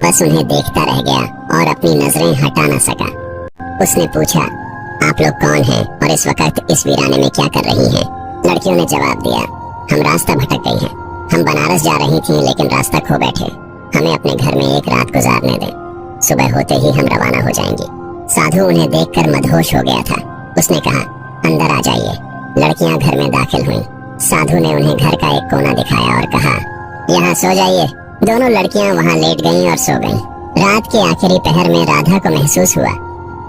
बस उन्हें देखता रह गया और अपनी नजरें हटा न सका। उसने पूछा, आप लोग कौन हैं और इस वक्त इस वीराने में क्या कर रही हैं? लड़कियों ने जवाब दिया, हम रास्ता भटक गई हैं। हम बनारस जा रही थी लेकिन रास्ता खो बैठे। हमें अपने घर में एक रात गुजारने दें, सुबह होते ही हम रवाना हो जाएंगे। साधु उन्हें देखकर मदहोश हो गया था। उसने कहा, अंदर आ जाइए। लड़कियां घर में दाखिल हुईं। साधु ने उन्हें घर का एक कोना दिखाया और कहा, यहाँ सो जाइए। दोनों लड़कियां वहाँ लेट गईं और सो गईं। रात के आखिरी पहर में राधा को महसूस हुआ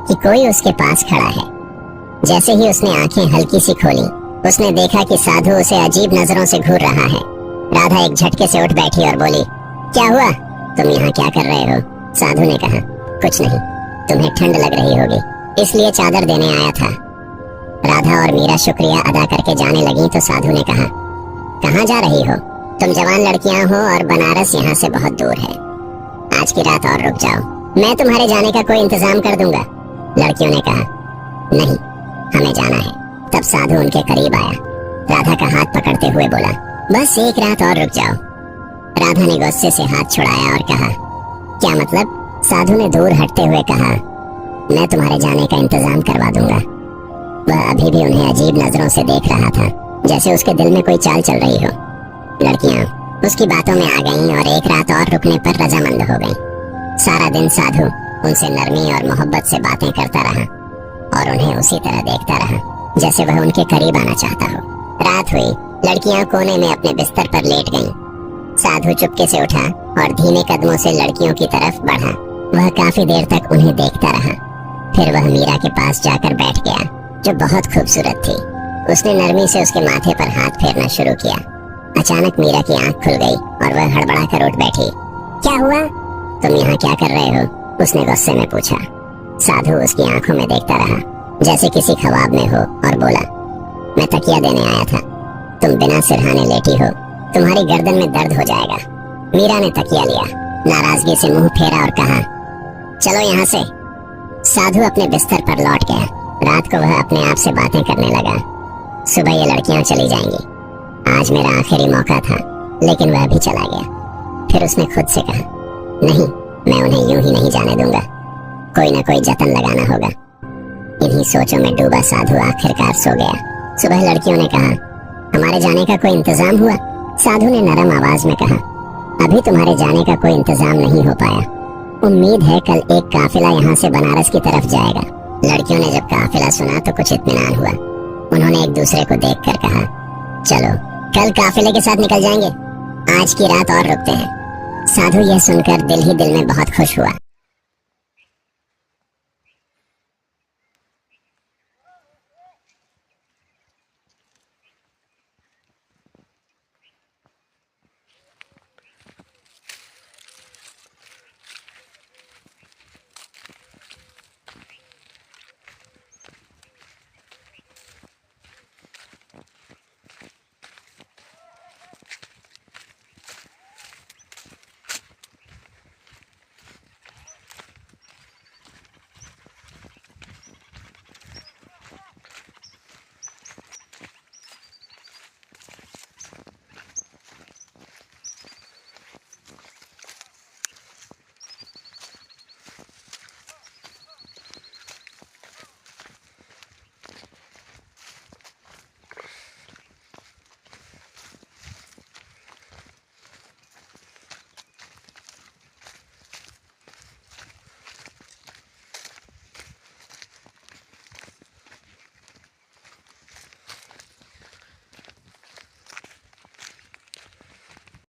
कि कोई उसके पास खड़ा है। जैसे ही उसने आंखें हल्की सी खोली, उसने देखा कि साधु उसे अजीब नजरों से घूर रहा है। राधा एक झटके से उठ बैठी और बोली, क्या हुआ? तुम यहाँ क्या कर रहे हो? साधु ने कहा, कुछ नहीं, तुम्हें ठंड लग रही होगी इसलिए चादर देने आया था। राधा और मीरा शुक्रिया अदा करके जाने लगी तो साधु ने कहा, कहाँ जा रही हो? तुम जवान लड़कियां हो और बनारस यहाँ से बहुत दूर है। आज की रात और रुक जाओ, मैं तुम्हारे जाने का कोई इंतजाम कर दूंगा। लड़कियों ने कहा, नहीं, हमें जाना है। तब साधु उनके करीब आया। राधा का हाथ पकड़ते हुए बोला, बस एक रात और रुक जाओ। राधा ने गुस्से से हाथ छुड़ाया और कहा, क्या मतलब? साधु ने दूर हटते हुए कहा, मैं तुम्हारे जाने का इंतजाम करवा दूंगा। वह अभी भी उन्हें अजीब नजरों से देख रहा था, जैसे उसके दिल में कोई चाल चल रही हो। लड़कियां उसकी बातों में आ गईं और एक रात और रुकने पर रजामंद हो गईं। सारा दिन साधु उनसे नरमी और मोहब्बत से बातें करता रहा और उन्हें उसी तरह देखता रहा जैसे वह उनके करीब आना चाहता हो। रात हुई, लड़कियां कोने में अपने बिस्तर पर लेट गईं। साधु चुपके से उठा और धीमे कदमों से लड़कियों की तरफ बढ़ा। वह काफी देर तक उन्हें देखता रहा। फिर वह मीरा के पास जाकर बैठ गया, जो बहुत खूबसूरत थी। उसने नरमी से उसके माथे पर हाथ फेरना शुरू किया। अचानक मीरा की आंख खुल गई और वह हड़बड़ा कर उठ बैठी। क्या हुआ? तुम यहाँ क्या कर रहे हो? उसने गुस्से में पूछा। साधु उसकी आंखों में देखता रहा जैसे किसी ख्वाब में हो और बोला, मैं तकिया देने आया था। तुम बिना सिरहाने लेटी हो, तुम्हारी गर्दन में दर्द हो जाएगा। मीरा ने तकिया लिया, नाराजगी से मुंह फेरा और कहा, चलो यहाँ से। साधु अपने बिस्तर पर लौट गया। रात को वह अपने आप से बातें करने लगा। सुबह ये लड़कियां चली जाएंगी, आज मेरा आखिरी मौका था। लेकिन वह भी चला गया। फिर उसने खुद से कहा, नहीं, मैं उन्हें यूं ही नहीं जाने दूंगा, कोई ना कोई जतन लगाना होगा। इन्हीं सोचों में डूबा साधु आखिरकार सो गया। सुबह लड़कियों ने कहा, हमारे जाने का कोई इंतजाम हुआ? साधु ने नरम आवाज में कहा, अभी तुम्हारे जाने का कोई इंतजाम नहीं हो पाया। उम्मीद है कल एक काफिला यहाँ से बनारस की तरफ जाएगा। लड़कियों ने जब काफिला सुना तो कुछ इत्मीनान हुआ। उन्होंने एक दूसरे को देखकर कहा, चलो कल काफिले के साथ निकल जाएंगे, आज की रात और रुकते हैं। साधु यह सुनकर दिल ही दिल में बहुत खुश हुआ।